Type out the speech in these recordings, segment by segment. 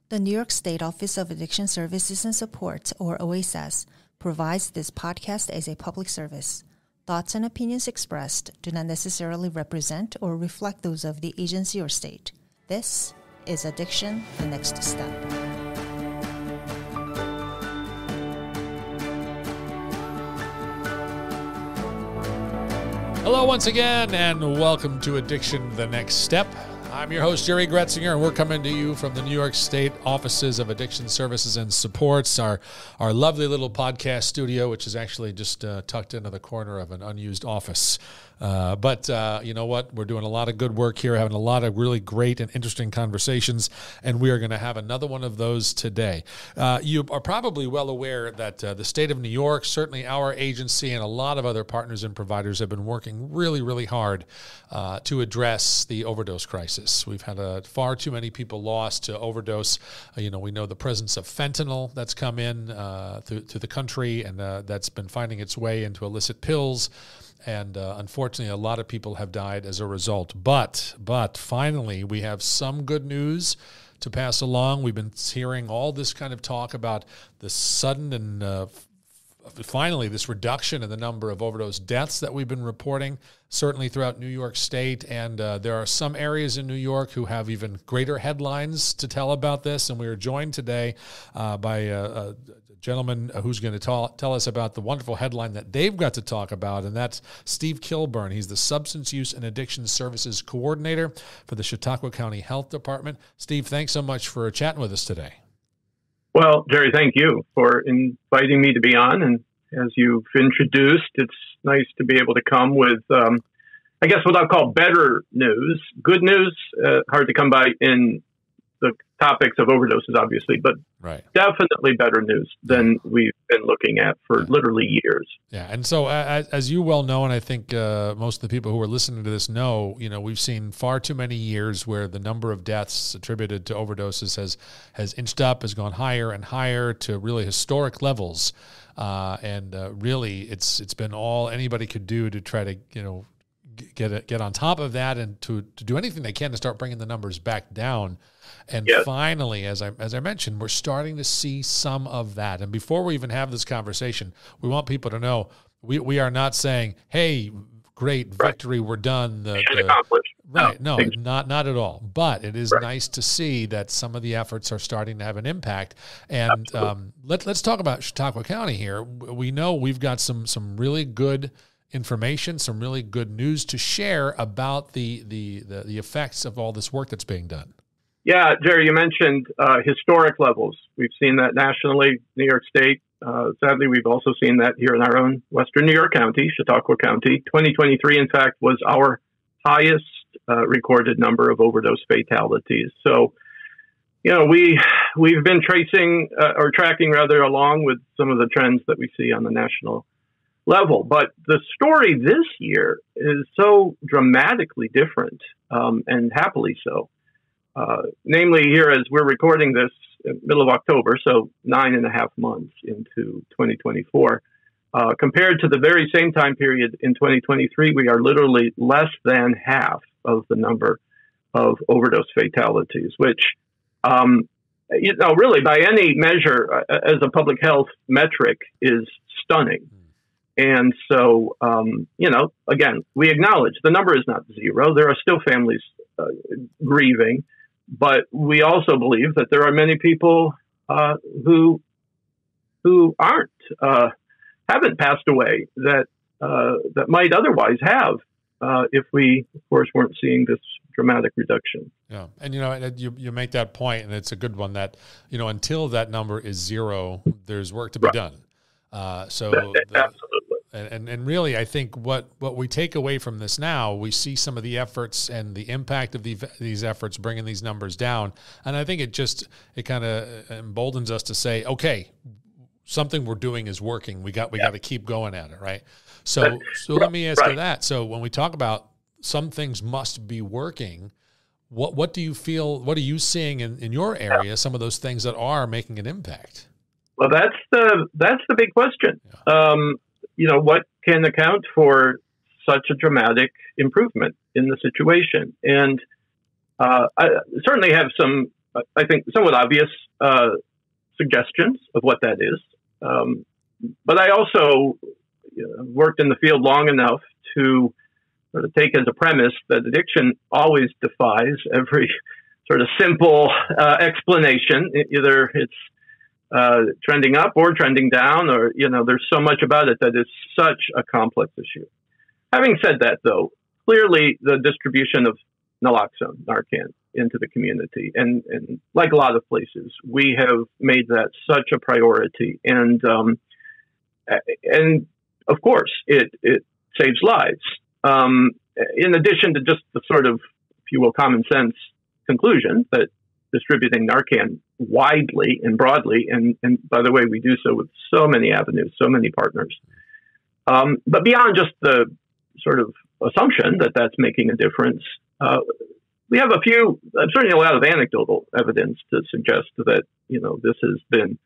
The New York State Office of Addiction Services and Support, or OASAS, provides this podcast as a public service. Thoughts and opinions expressed do not necessarily represent or reflect those of the agency or state. This is Addiction, the Next Step. Hello once again, and welcome to Addiction, the Next Step. I'm your host, Jerry Gretzinger, and we're coming to you from the New York State Offices of Addiction Services and Supports, our lovely little podcast studio, which is actually just tucked into the corner of an unused office. But you know what? We're doing a lot of good work here, having a lot of really great and interesting conversations, and we are going to have another one of those today. You are probably well aware that the state of New York, certainly our agency, and a lot of other partners and providers have been working really, really hard to address the overdose crisis. We've had far too many people lost to overdose. We know the presence of fentanyl that's come in to the country, and that's been finding its way into illicit pills. And unfortunately, a lot of people have died as a result. But finally, we have some good news to pass along. We've been hearing all this kind of talk about the sudden and finally this reduction in the number of overdose deaths that we've been reporting, certainly throughout New York State. And there are some areas in New York who have even greater headlines to tell about this. And we are joined today by a gentleman who's going to tell us about the wonderful headline that they've got to talk about, and that's Steve Kilburn. He's the Substance Use and Addiction Services Coordinator for the Chautauqua County Health Department. Steve, thanks so much for chatting with us today. Well, Jerry, thank you for inviting me to be on. And as you've introduced, it's nice to be able to come with, I guess, what I'll call better news. Good news, hard to come by in the topics of overdoses, obviously, but definitely better news than we've been looking at for literally years. Yeah, and so as you well know, and I think most of the people who are listening to this know, we've seen far too many years where the number of deaths attributed to overdoses has inched up, has gone higher and higher to really historic levels, and really it's been all anybody could do to try to get on top of that and to do anything they can to start bringing the numbers back down. And finally, as I mentioned, we're starting to see some of that. And before we even have this conversation, we want people to know we are not saying, "Hey, great victory, we're done." Accomplished. Right? No, not at all. But it is nice to see that some of the efforts are starting to have an impact. And let's talk about Chautauqua County here. We know we've got some really good information, some really good news to share about the effects of all this work that's being done. Yeah, Jerry, you mentioned historic levels. We've seen that nationally, New York State. Sadly, we've also seen that here in our own Western New York County, Chautauqua County. 2023, in fact, was our highest recorded number of overdose fatalities. So, we've been tracking along with some of the trends that we see on the national level. But the story this year is so dramatically different, and happily so. Namely, here as we're recording this in the middle of October, so 9.5 months into 2024, compared to the very same time period in 2023, we are literally less than half of the number of overdose fatalities, which, really by any measure as a public health metric is stunning. And so, again, we acknowledge the number is not zero. There are still families grieving. But we also believe that there are many people who haven't passed away that might otherwise have if we, of course, weren't seeing this dramatic reduction. Yeah, and you make that point, and it's a good one that until that number is zero, there's work to be done. Absolutely. And really, I think what we take away from this now, we see some of the efforts and the impact of these efforts bringing these numbers down. And I think it kind of emboldens us to say, okay, something we're doing is working. We got to keep going at it, right? So let me ask you that. So when we talk about some things must be working, what do you feel? What are you seeing in your area? Some of those things that are making an impact. Well, that's the big question. Yeah. What can account for such a dramatic improvement in the situation? And I certainly have some I think, somewhat obvious suggestions of what that is. But I also worked in the field long enough to sort of take as a premise that addiction always defies every sort of simple explanation. Either it's trending up or trending down, or, there's so much about it that is such a complex issue. Having said that, though, clearly the distribution of naloxone, Narcan, into the community, and like a lot of places, we have made that such a priority. And of course, it saves lives. In addition to just the sort of, if you will, common sense conclusion that distributing Narcan widely and broadly, and by the way, we do so with so many avenues, so many partners. But beyond just the sort of assumption that that's making a difference, we have certainly a lot of anecdotal evidence to suggest that, this has been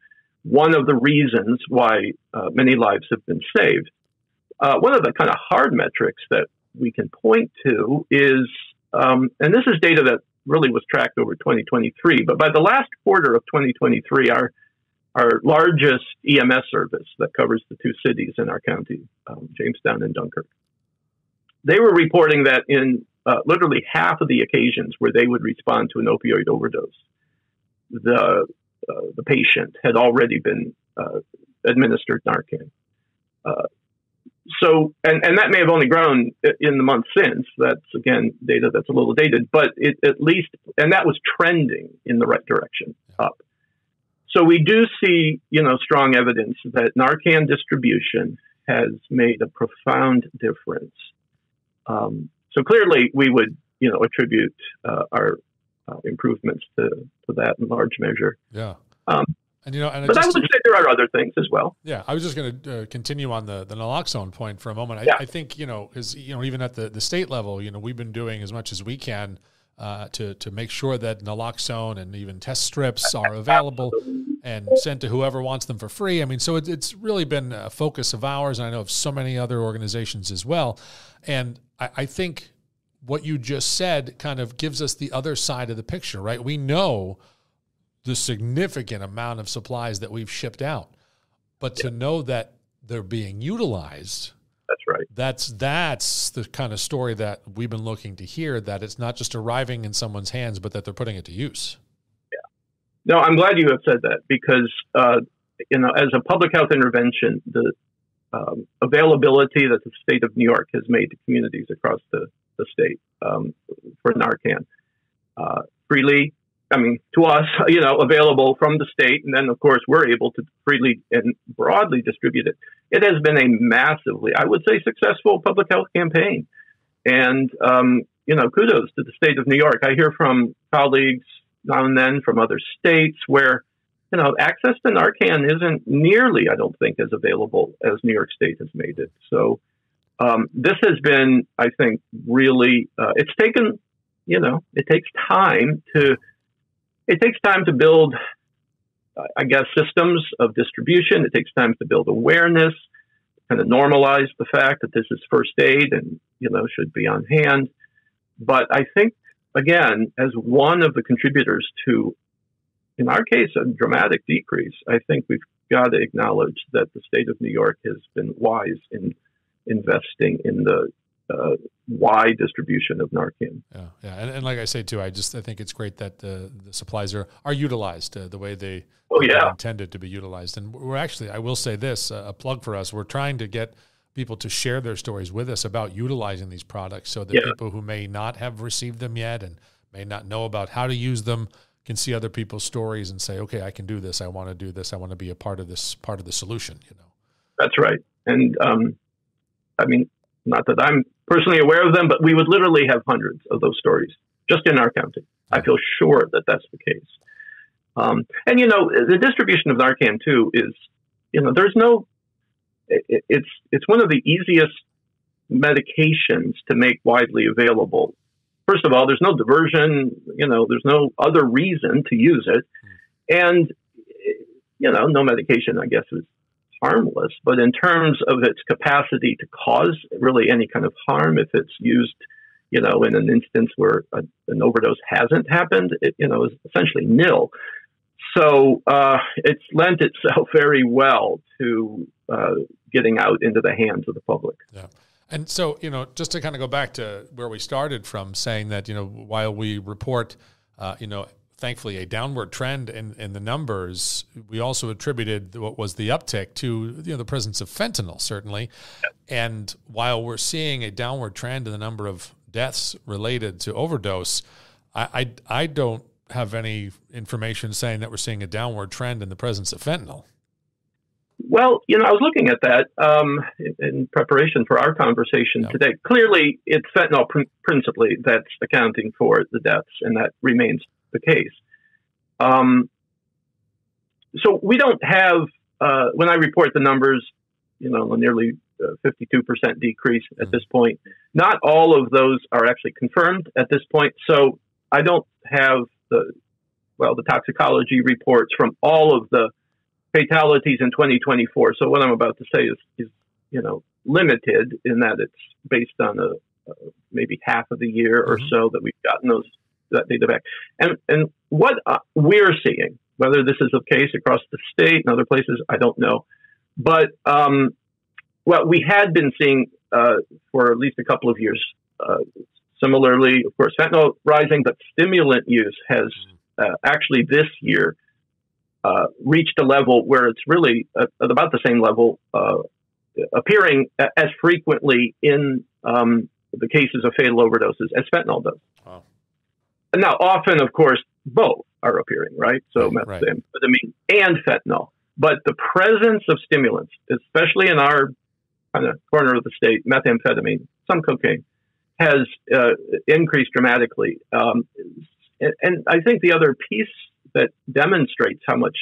one of the reasons why many lives have been saved. One of the kind of hard metrics that we can point to is, and this is data that really was tracked over 2023, but by the last quarter of 2023, our largest EMS service that covers the two cities in our county, Jamestown and Dunkirk, they were reporting that in literally half of the occasions where they would respond to an opioid overdose, the patient had already been administered Narcan. So that may have only grown in the months since. That's, again, data that's a little dated, but it at least, and that was trending in the right direction, up. So we do see, strong evidence that Narcan distribution has made a profound difference. So clearly we would, attribute our improvements to that in large measure. Yeah. But I would say there are other things as well. Yeah, I was just going to continue on the naloxone point for a moment. I think, because, even at the state level, we've been doing as much as we can to make sure that naloxone and even test strips are available and sent to whoever wants them for free. I mean, so it's really been a focus of ours, and I know of so many other organizations as well. And I think what you just said kind of gives us the other side of the picture, right? We know the significant amount of supplies that we've shipped out, but to know that they're being utilized, that's right. That's the kind of story that we've been looking to hear, that it's not just arriving in someone's hands, but that they're putting it to use. Yeah. No, I'm glad you have said that, because, as a public health intervention, the availability that the state of New York has made to communities across the state for Narcan freely, to us, available from the state. And then, of course, we're able to freely and broadly distribute it. It has been a massively, I would say, successful public health campaign. And, kudos to the state of New York. I hear from colleagues now and then from other states where, access to Narcan isn't nearly, I don't think, as available as New York State has made it. So this has been, I think, really, it's taken, it takes time to build, I guess, systems of distribution. It takes time to build awareness, kind of normalize the fact that this is first aid and, should be on hand. But I think, again, as one of the contributors to, in our case, a dramatic decrease, I think we've got to acknowledge that the state of New York has been wise in investing in the wide distribution of Narcan. Yeah. And like I say too, I think it's great that the supplies are utilized the way they are intended to be utilized. And we're actually, I will say this, a plug for us, we're trying to get people to share their stories with us about utilizing these products, so that people who may not have received them yet and may not know about how to use them can see other people's stories and say, okay, I can do this. I want to do this. I want to be a part of this, part of the solution. That's right. And not that I'm personally aware of them, but we would literally have hundreds of those stories just in our county. I feel sure that that's the case. The distribution of Narcan too is, there's no, it's one of the easiest medications to make widely available. First of all, there's no diversion, there's no other reason to use it. And, no medication, I guess, is harmless, but in terms of its capacity to cause really any kind of harm, if it's used in an instance where an overdose hasn't happened, it, is essentially nil. So it's lent itself very well to getting out into the hands of the public. Yeah. And so, just to kind of go back to where we started from, saying that, while we report, thankfully a downward trend in the numbers, we also attributed what was the uptick to, the presence of fentanyl, certainly. And while we're seeing a downward trend in the number of deaths related to overdose, I don't have any information saying that we're seeing a downward trend in the presence of fentanyl. Well, I was looking at that in preparation for our conversation today. Clearly, it's fentanyl principally that's accounting for the deaths, and that remains the case. So we don't have, when I report the numbers, a nearly 52% decrease at this point. Not all of those are actually confirmed at this point. So I don't have the toxicology reports from all of the fatalities in 2024. So what I'm about to say is limited in that it's based on maybe half of the year or so that we've gotten that data back. And what we're seeing, whether this is the case across the state and other places, I don't know. But what we had been seeing for at least a couple of years, similarly, of course, fentanyl rising, but stimulant use has actually this year reached a level where it's really at about the same level, appearing as frequently in the cases of fatal overdoses as fentanyl does. Wow. Now, often, of course, both are appearing, right? So methamphetamine and fentanyl. But the presence of stimulants, especially in our kind of corner of the state, methamphetamine, some cocaine, has increased dramatically. And I think the other piece that demonstrates how much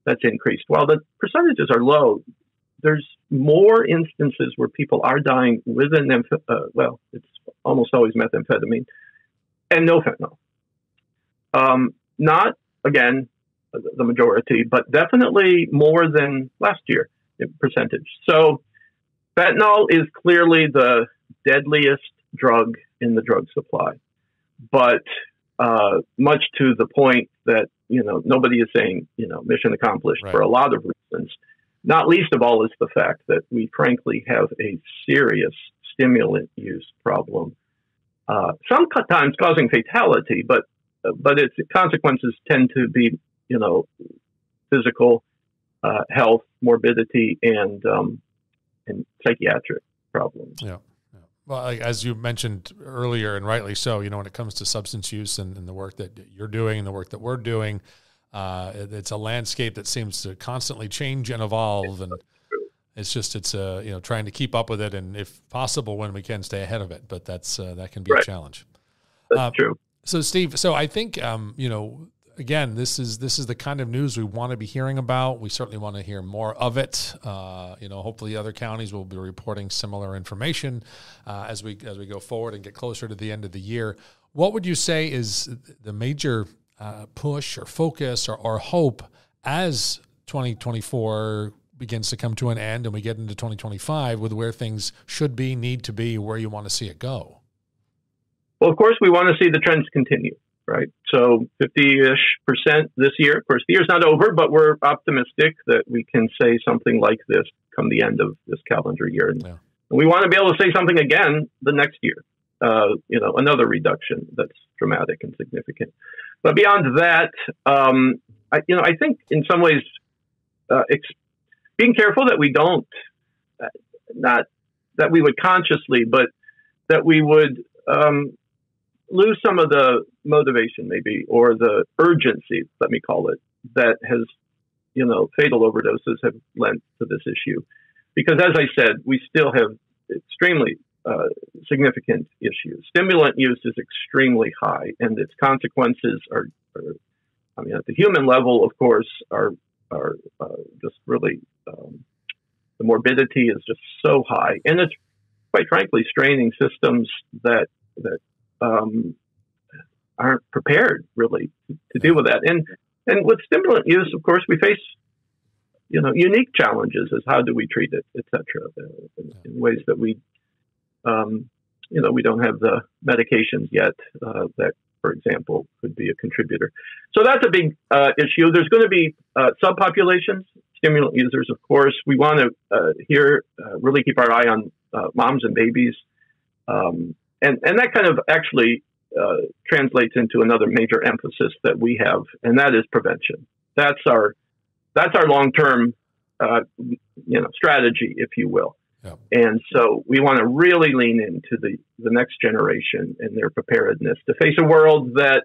that's increased, while the percentages are low, there's more instances where people are dying with it's almost always methamphetamine and no fentanyl. Not, again, the majority, but definitely more than last year in percentage. So fentanyl is clearly the deadliest drug in the drug supply, but much to the point that, nobody is saying, mission accomplished for a lot of reasons. Not least of all is the fact that we frankly have a serious stimulant use problem, sometimes causing fatality, but its consequences tend to be, physical health, morbidity, and psychiatric problems. Yeah. Well, as you mentioned earlier, and rightly so, when it comes to substance use and the work that you're doing and the work that we're doing, it's a landscape that seems to constantly change and evolve, and it's trying to keep up with it, and if possible, when we can, stay ahead of it. But that can be a challenge. That's true. So, Steve, I think again, this is the kind of news we want to be hearing about. We certainly want to hear more of it. Hopefully other counties will be reporting similar information as we go forward and get closer to the end of the year. What would you say is the major push or focus or hope as 2024 begins to come to an end and we get into 2025 with where things should be, need to be, where you want to see it go? Well, of course, we want to see the trends continue. Right. So 50-ish% this year. Of course, the year's not over, but we're optimistic that we can say something like this come the end of this calendar year. And we want to be able to say something again the next year, another reduction that's dramatic and significant. But beyond that, I think in some ways, being careful that we don't, not that we would consciously, but that we would lose some of the motivation maybe, or the urgency, let me call it, that has, fatal overdoses have lent to this issue. Because as I said, we still have extremely significant issues. Stimulant use is extremely high, and its consequences are at the human level, of course, are just really, the morbidity is just so high. And it's quite frankly straining systems that aren't prepared really to deal with that. And with stimulant use, of course, we face, unique challenges as how do we treat it, et cetera, in ways that we we don't have the medications yet that, for example, could be a contributor. So that's a big issue. There's going to be subpopulations, stimulant users, of course. We want to really keep our eye on moms and babies. And that kind of actually translates into another major emphasis that we have, and that is prevention. That's our long-term strategy, if you will. Yep. And so we want to really lean into the next generation and their preparedness to face a world that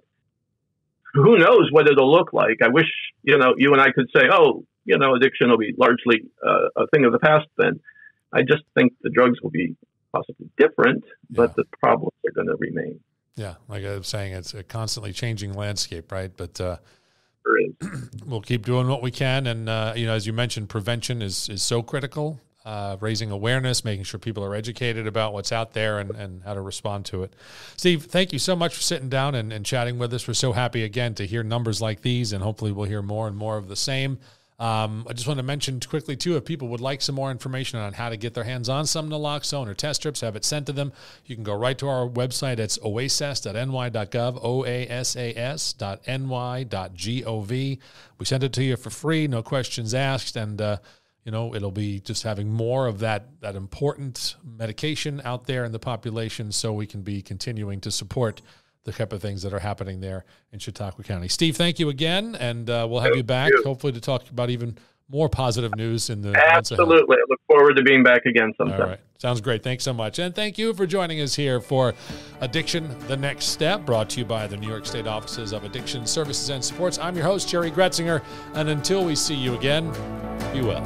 who knows what it'll look like. I wish, you and I could say, addiction will be largely a thing of the past then. I just think the drugs will be possibly different, but the problems are going to remain. Yeah, like I was saying, it's a constantly changing landscape, right? But we'll keep doing what we can. And, as you mentioned, prevention is so critical. Raising awareness, making sure people are educated about what's out there and how to respond to it. Steve, thank you so much for sitting down and chatting with us. We're so happy, again, to hear numbers like these, and hopefully we'll hear more and more of the same. I just want to mention quickly, too, if people would like some more information on how to get their hands on some naloxone or test strips, have it sent to them, you can go right to our website. It's oasas.ny.gov, oasas.ny.gov. We send it to you for free, no questions asked, and it'll be just having more of that important medication out there in the population, so we can be continuing to support the type of things that are happening there in Chautauqua County. Steve, thank you again, and we'll have you back, hopefully to talk about even more positive news in the months ahead. Absolutely. I look forward to being back again sometime. All right. Sounds great. Thanks so much. And thank you for joining us here for Addiction, the Next Step, brought to you by the New York State Offices of Addiction Services and Supports. I'm your host, Jerry Gretzinger, and until we see you again, be well.